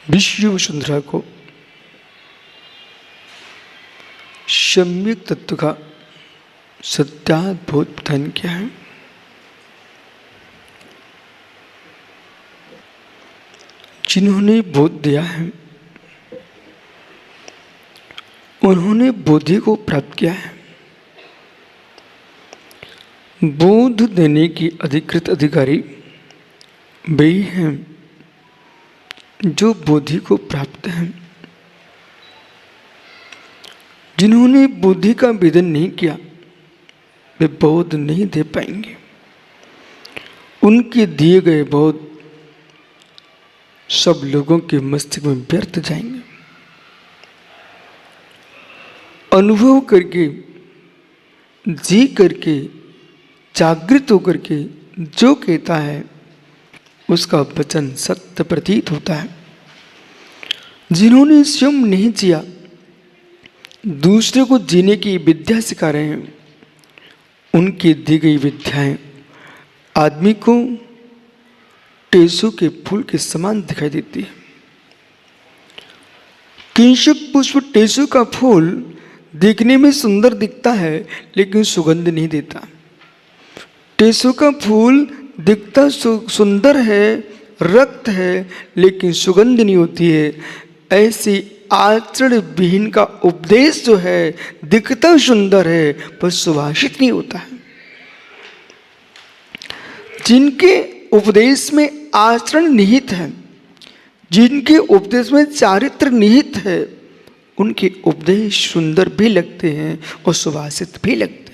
विश्व वसुंधरा को सम्यक तत्व का सत्याद्भुत धन क्या है? जिन्होंने बोध दिया है उन्होंने बोधि को प्राप्त किया है। बोध देने की अधिकृत अधिकारी वे ही हैं जो बोधि को प्राप्त हैं। जिन्होंने बुद्धि का वेदन नहीं किया वे बोध नहीं दे पाएंगे। उनके दिए गए बोध सब लोगों के मस्तिष्क में व्यर्थ जाएंगे। अनुभव करके, जी करके, जागृत होकर के जो कहता है उसका वचन सत्य प्रतीत होता है। जिन्होंने स्वयं नहीं जिया, दूसरे को जीने की विद्या सिखा रहे हैं, उनकी दी गई विद्याएं आदमी को टेसू के फूल के समान दिखाई देती है। किंशक पुष्प टेसू का फूल देखने में सुंदर दिखता है लेकिन सुगंध नहीं देता। टेसू का फूल दिखता सुंदर है, रक्त है, लेकिन सुगंध नहीं होती है। ऐसी आचरण विहीन का उपदेश जो है दिखता सुंदर है पर सुभाषित नहीं होता है। जिनके उपदेश में आचरण निहित है, जिनके उपदेश में चारित्र निहित है, उनके उपदेश सुंदर भी लगते हैं और सुभाषित भी लगते हैं।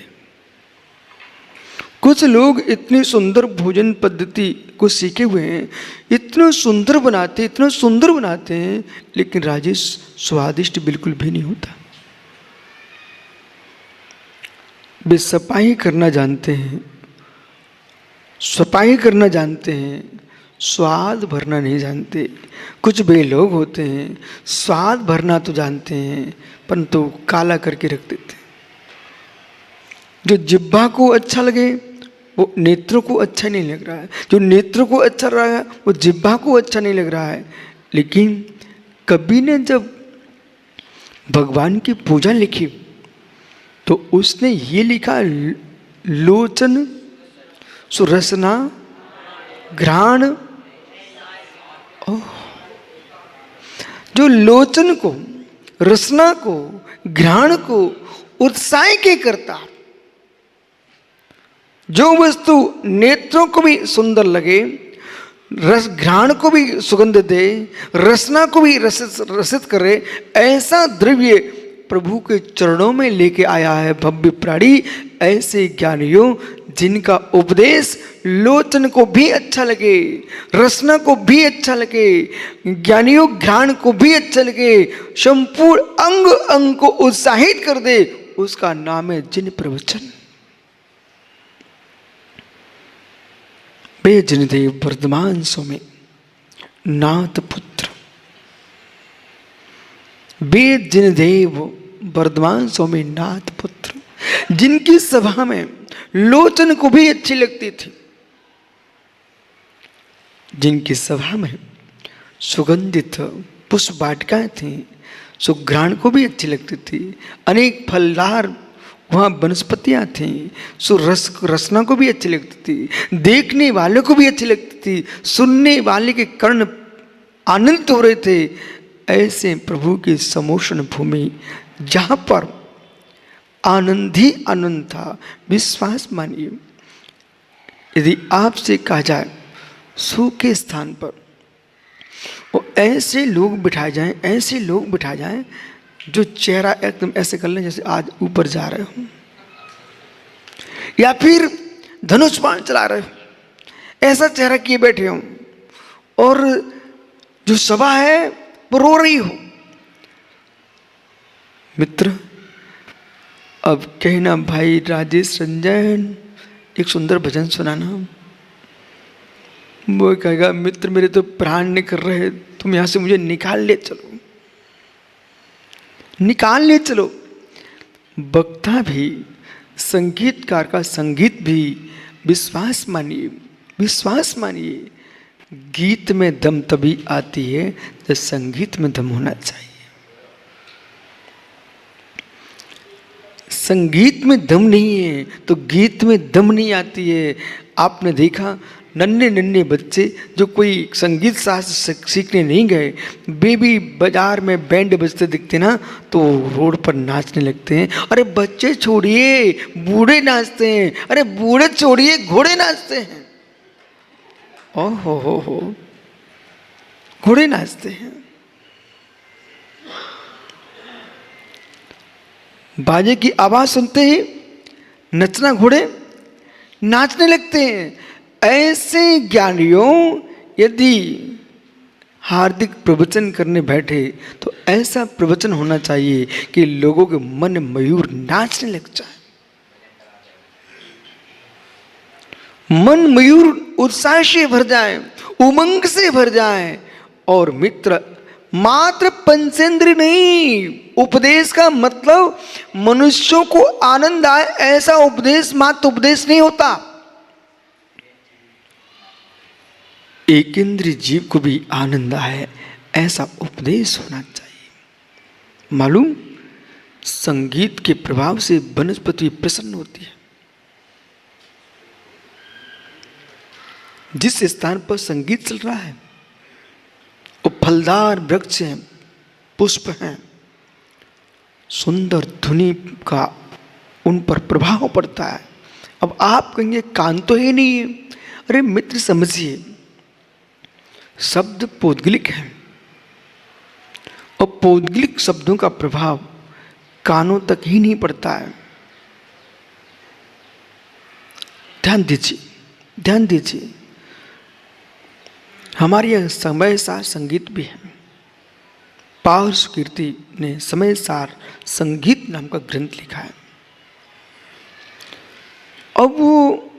कुछ लोग इतनी सुंदर भोजन पद्धति को सीखे हुए हैं, इतना सुंदर बनाते हैं, लेकिन राजेश स्वादिष्ट बिल्कुल भी नहीं होता। वे सफाई करना जानते हैं, स्वाद भरना नहीं जानते। कुछ वे लोग होते हैं स्वाद भरना तो जानते हैं परंतु काला करके रख देते हैं। जो जिह्वा को अच्छा लगे वो नेत्रों को अच्छा नहीं लग रहा है, जो नेत्रों को अच्छा रहा है वो जिह्वा को अच्छा नहीं लग रहा है। लेकिन कबीर ने जब भगवान की पूजा लिखी तो उसने ये लिखा, लोचन सुरसना घ्राण। जो लोचन को, रसना को, घ्राण को उत्साह के करता, जो वस्तु नेत्रों को भी सुंदर लगे, रस घ्राण को भी सुगंध दे, रसना को भी रसित करे, ऐसा द्रव्य प्रभु के चरणों में लेके आया है भव्य प्राणी। ऐसे ज्ञानियों जिनका उपदेश लोचन को भी अच्छा लगे, रसना को भी अच्छा लगे, ज्ञानियों घ्राण को भी अच्छा लगे, संपूर्ण अंग अंग को उत्साहित कर दे, उसका नाम है जिन प्रवचन। वे जिनदेव वर्धमान स्वामी नाथ पुत्र, वे जिनदेव वर्धमान स्वामी नाथ पुत्र, जिनकी सभा में लोचन को भी अच्छी लगती थी, जिनकी सभा में सुगंधित पुष्प वाटिकाएं थी, सुघ्राण को भी अच्छी लगती थी, अनेक फलदार वहाँ वनस्पतियाँ थीं, रसना को भी अच्छी लगती थी, देखने वाले को भी अच्छी लगती थी, सुनने वाले के कर्ण आनंदित हो रहे थे। ऐसे प्रभु की समोषण भूमि जहाँ पर आनंद ही आनंद था। विश्वास मानिए, यदि आपसे कहा जाए सूखे स्थान पर वो ऐसे लोग बिठाए जाएं जो चेहरा एकदम ऐसे कर लें जैसे आज ऊपर जा रहे हो, या फिर धनुष बाण चला रहे हो, ऐसा चेहरा किए बैठे हो, और जो सभा है वो रो रही हो। मित्र, अब कहना भाई राजेश रंजन एक सुंदर भजन सुनाना, वो कहेगा मित्र मेरे तो प्राण निकल रहे, तुम यहां से मुझे निकाल ले चलो। वक्ता भी, संगीतकार का संगीत भी विश्वास मानिए, गीत में दम तभी आती है जब संगीत में दम होना चाहिए। संगीत में दम नहीं है तो गीत में दम नहीं आती है। आपने देखा नन्हे नन्हे बच्चे जो कोई संगीत शास्त्र सीखने नहीं गए, वे भी बाजार में बैंड बजते दिखते ना तो रोड पर नाचने लगते हैं। अरे बच्चे छोड़िए, बूढ़े नाचते हैं। अरे बूढ़े छोड़िए, घोड़े नाचते हैं। ओहो हो, घोड़े नाचते हैं। बाजे की आवाज सुनते ही नचना घोड़े नाचने लगते हैं। ऐसे ज्ञानियों यदि हार्दिक प्रवचन करने बैठे तो ऐसा प्रवचन होना चाहिए कि लोगों के मन मयूर नाचने लग जाए, मन मयूर उत्साह से भर जाए, उमंग से भर जाए। और मित्र, मात्र पंचेंद्रिय नहीं, उपदेश का मतलब मनुष्यों को आनंद आए ऐसा उपदेश मात्र उपदेश नहीं होता। एक इंद्रिय जीव को भी आनंद आए ऐसा उपदेश होना चाहिए। मालूम, संगीत के प्रभाव से वनस्पति प्रसन्न होती है। जिस स्थान पर संगीत चल रहा है वो फलदार वृक्ष हैं, पुष्प हैं, सुंदर ध्वनि का उन पर प्रभाव पड़ता है। अब आप कहेंगे कान तो ही नहीं है। अरे मित्र समझिए, शब्द पौद्गलिक है और पौद्गलिक शब्दों का प्रभाव कानों तक ही नहीं पड़ता है। ध्यान दीजिए, ध्यान दीजिए। हमारे यह समय सार संगीत भी है। पार्श कीर्ति ने समय सार संगीत नाम का ग्रंथ लिखा है। अब वो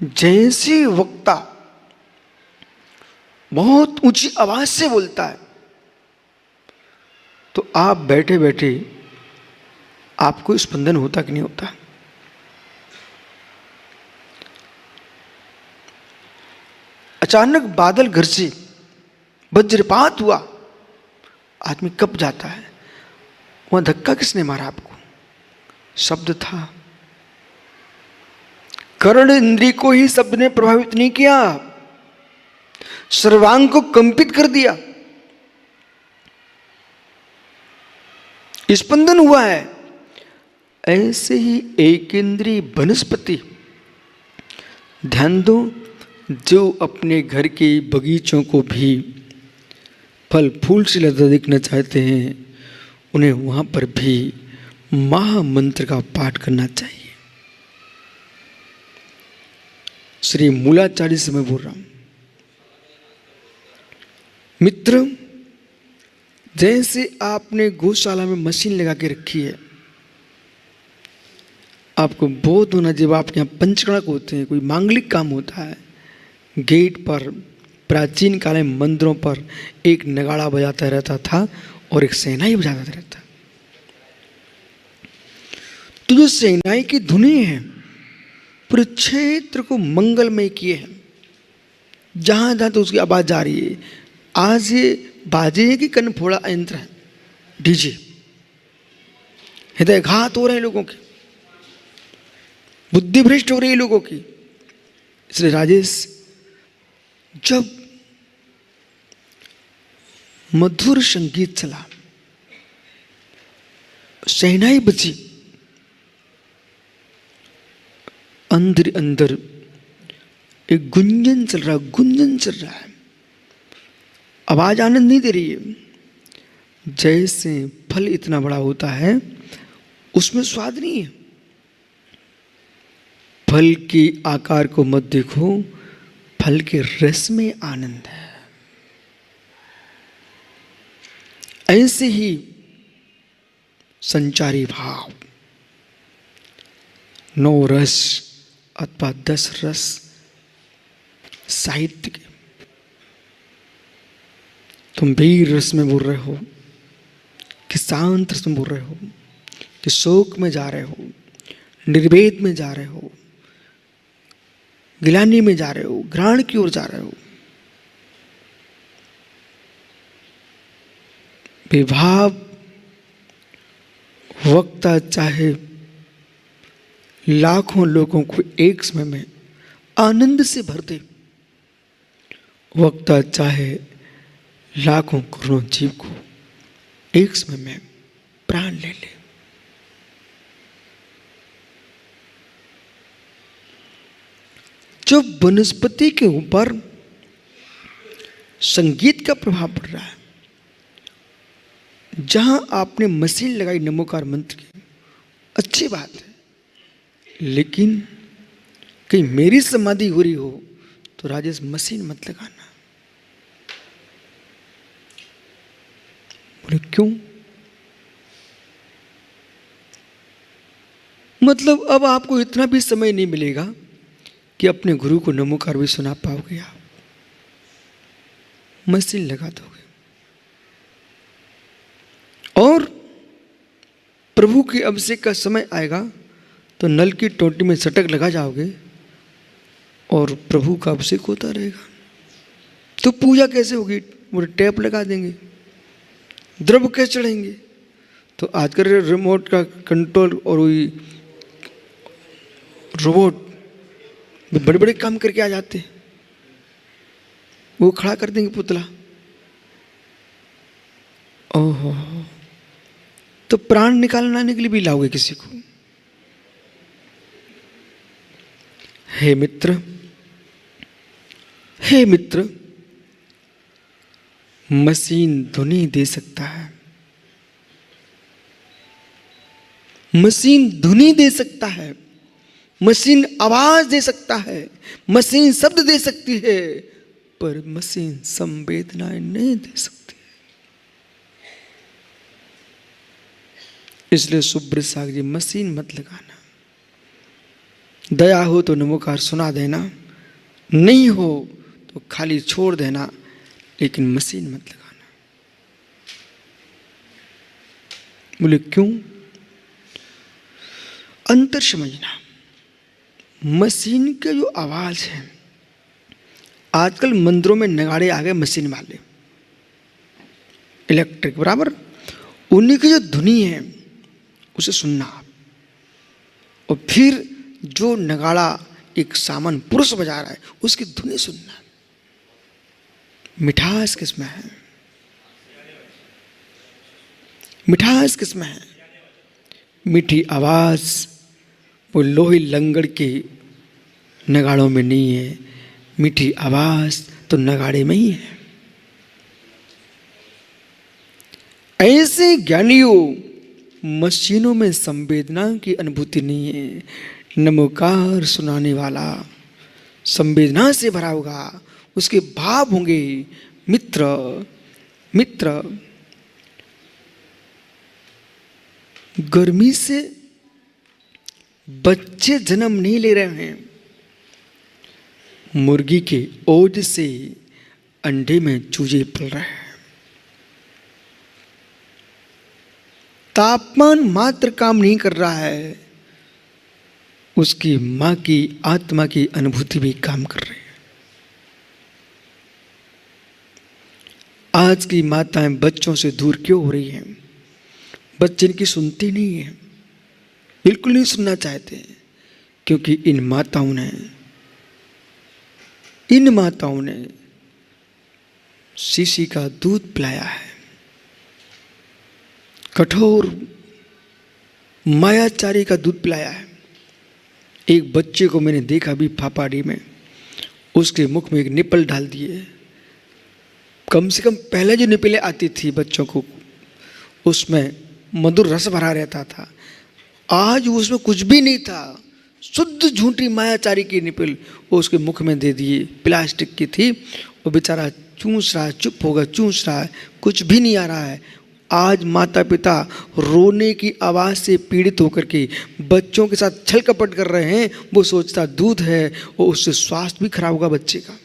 जैसे वक्ता बहुत ऊंची आवाज से बोलता है तो आप बैठे बैठे आपको स्पंदन होता कि नहीं होता? अचानक बादल गरजे, वज्रपात हुआ, आदमी कब जाता है। वहां धक्का किसने मारा आपको? शब्द था। कर्ण इंद्रिय को ही शब्द ने प्रभावित नहीं किया, सर्वांग को कंपित कर दिया, स्पंदन हुआ है। ऐसे ही एक इंद्रिय वनस्पति, ध्यान दो, जो अपने घर के बगीचों को भी फल फूल से लदा देखना चाहते हैं, उन्हें वहां पर भी महामंत्र का पाठ करना चाहिए। श्री मूलाचार्य से मैं बोल रहा हूं। मित्र, जैसे आपने गौशाला में मशीन लगा के रखी है, आपको बोध होना जब आपके यहाँ पंचकणक होते हैं, कोई मांगलिक काम होता है, गेट पर प्राचीन काल में मंदिरों पर एक नगाड़ा बजाता रहता था और एक शहनाई बजाता रहता। तो जो शहनाई की धुनी है पूरे क्षेत्र को मंगलमय किए हैं। जहां जहां तो उसकी आवाज जा रही है। आज ये बाजे है कि कनफोड़ा यंत्र है, डीजे। हृदयघात हो रहे हैं लोगों के, बुद्धि भ्रष्ट हो रही है लोगों की। इसलिए राजेश, जब मधुर संगीत चला, शहनाई बजी, अंदर अंदर एक गुंजन चल रहा, गुंजन चल रहा है। आवाज आनंद नहीं दे रही है। जैसे फल इतना बड़ा होता है उसमें स्वाद नहीं है। फल के आकार को मत देखो, फल के रस में आनंद है। ऐसे ही संचारी भाव, 9 रस अथवा 10 रस साहित्य के, तुम वीर रस में बोल रहे हो कि शांत रस में बोल रहे हो, कि शोक में जा रहे हो, निर्वेद में जा रहे हो, गिलानी में जा रहे हो, घृण की ओर जा रहे हो, विभाव वक्ता चाहे लाखों लोगों को एक समय में आनंद से भर दे, वक्ता चाहे लाखों करोड़ों जीव को एक समय में प्राण ले ले। जो वनस्पति के ऊपर संगीत का प्रभाव पड़ रहा है, जहां आपने मशीन लगाई नमोकार मंत्र की, अच्छी बात है, लेकिन कहीं मेरी समाधि हो रही हो तो राजेश मशीन मत लगाना। बोले क्यों? मतलब अब आपको इतना भी समय नहीं मिलेगा कि अपने गुरु को नमोकार भी सुना पाओगे। आप मशीन लगा दोगे और प्रभु के अभिषेक का समय आएगा तो नल की टोटी में सटक लगा जाओगे और प्रभु का अभिषेक होता रहेगा। तो पूजा कैसे होगी? वो टैप लगा देंगे, द्रव्य कैसे चढ़ेंगे? तो आजकल रिमोट का कंट्रोल और वही रोबोट बड़े बड़े काम करके आ जाते हैं, वो खड़ा कर देंगे पुतला। ओहो, तो प्राण निकालने के लिए भी लाओगे किसी को? हे मित्र, हे मित्र, मशीन ध्वनि दे सकता है, मशीन ध्वनि दे सकता है, मशीन आवाज दे सकता है, मशीन शब्द दे सकती है, पर मशीन संवेदनाएं नहीं दे सकती। इसलिए सुब्रत सागर जी, मशीन मत लगाना। दया हो तो नमोकार सुना देना, नहीं हो तो खाली छोड़ देना, लेकिन मशीन मत लगाना। बोले क्यों? अंतर समझना। मशीन के जो आवाज है, आजकल मंदिरों में नगाड़े आ गए मशीन वाले, इलेक्ट्रिक बराबर, उन्हीं की जो धुनी है उसे सुनना आप, और फिर जो नगाड़ा एक सामान पुरुष बजा रहा है उसकी धुनी सुनना। मिठास किसमें है? मिठास किसमें है? मीठी आवाज वो लोही लंगड़ के नगाड़ों में नहीं है, मीठी आवाज तो नगाड़े में ही है। ऐसे ज्ञानियों मशीनों में संवेदना की अनुभूति नहीं है। नमोकार सुनाने वाला संवेदना से भरा होगा, उसके भाव होंगे। मित्र, मित्र, गर्मी से बच्चे जन्म नहीं ले रहे हैं, मुर्गी के ओज से अंडे में चूजे पल रहे हैं। तापमान मात्र काम नहीं कर रहा है, उसकी मां की आत्मा की अनुभूति भी काम कर रही है। आज की माताएं बच्चों से दूर क्यों हो रही हैं? बच्चे इनकी सुनते नहीं है, बिल्कुल नहीं सुनना चाहते, क्योंकि इन माताओं ने शीशी का दूध पिलाया है, कठोर मायाचारी का दूध पिलाया है। एक बच्चे को मैंने देखा भी फापाड़ी में, उसके मुख में एक निपल डाल दिए। कम से कम पहले जो निपलें आती थी बच्चों को, उसमें मधुर रस भरा रहता था, आज उसमें कुछ भी नहीं था, शुद्ध झूठी मायाचारी की निपल वो उसके मुख में दे दिए। प्लास्टिक की थी, वो बेचारा चूस रहा है, चुप होगा, चूस रहा है, कुछ भी नहीं आ रहा है। आज माता पिता रोने की आवाज़ से पीड़ित होकर के बच्चों के साथ छल कपट कर रहे हैं। वो सोचता दूध है, और उससे स्वास्थ्य भी खराब होगा बच्चे का,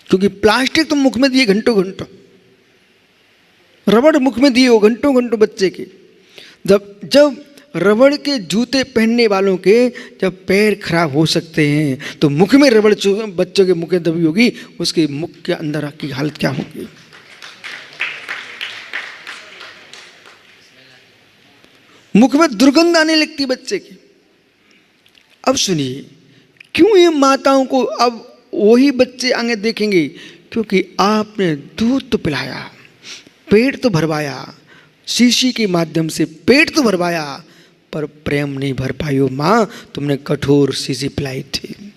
क्योंकि प्लास्टिक तो मुख में दिए घंटों घंटों, रबड़ मुख में दिए हो घंटों घंटों बच्चे के। जब रबड़ के जूते पहनने वालों के जब पैर खराब हो सकते हैं, तो मुख में रबड़ बच्चों के मुख में दबी होगी, उसके मुख के अंदर की हालत क्या होगी? मुख में दुर्गंध आने लगती बच्चे की। अब सुनिए, क्यों ये माताओं को अब वही बच्चे आगे देखेंगे? क्योंकि आपने दूध तो पिलाया, पेट तो भरवाया, शीशी के माध्यम से पेट तो भरवाया, पर प्रेम नहीं भर पाई हो मां। तुमने कठोर शीशी पिलाई थी।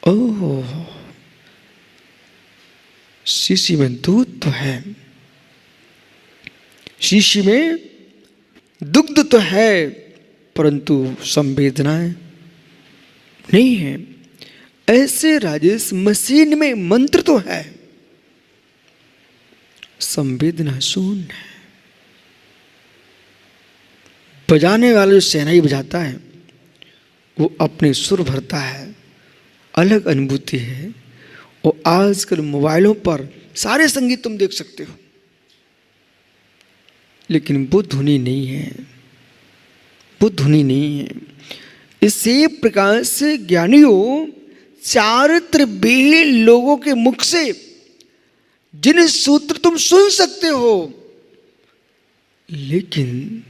ओह, शीशी में दूध तो है, शीशी में दुग्ध तो है, परंतु संवेदनाएं नहीं है। ऐसे राजेश मशीन में मंत्र तो है, संवेदना शून्य है। बजाने वाला जो शहनाई बजाता है वो अपने सुर भरता है, अलग अनुभूति है। वो आजकल मोबाइलों पर सारे संगीत तुम देख सकते हो, लेकिन वो धुनी नहीं है, वो धुनी नहीं है। इसी प्रकार से ज्ञानियों, चारित्र विहीन लोगों के मुख से जिन सूत्र तुम सुन सकते हो, लेकिन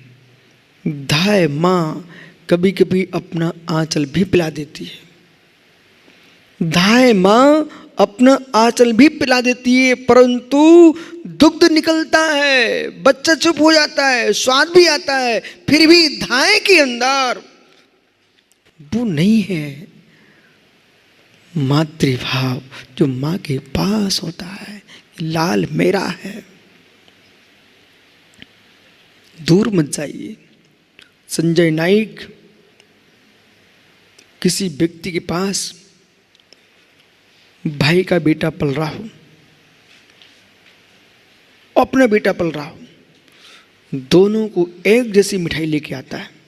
धाय मां कभी कभी अपना आंचल भी पिला देती है। धाय मां अपना आंचल भी पिला देती है, परंतु दुग्ध निकलता है, बच्चा चुप हो जाता है, स्वाद भी आता है, फिर भी धाय के अंदर वो नहीं है मातृभाव जो मां के पास होता है। लाल मेरा है, दूर मत जाइए। संजय नाइक किसी व्यक्ति के पास भाई का बेटा पल रहा हो, अपना बेटा पल रहा हो, दोनों को एक जैसी मिठाई लेके आता है।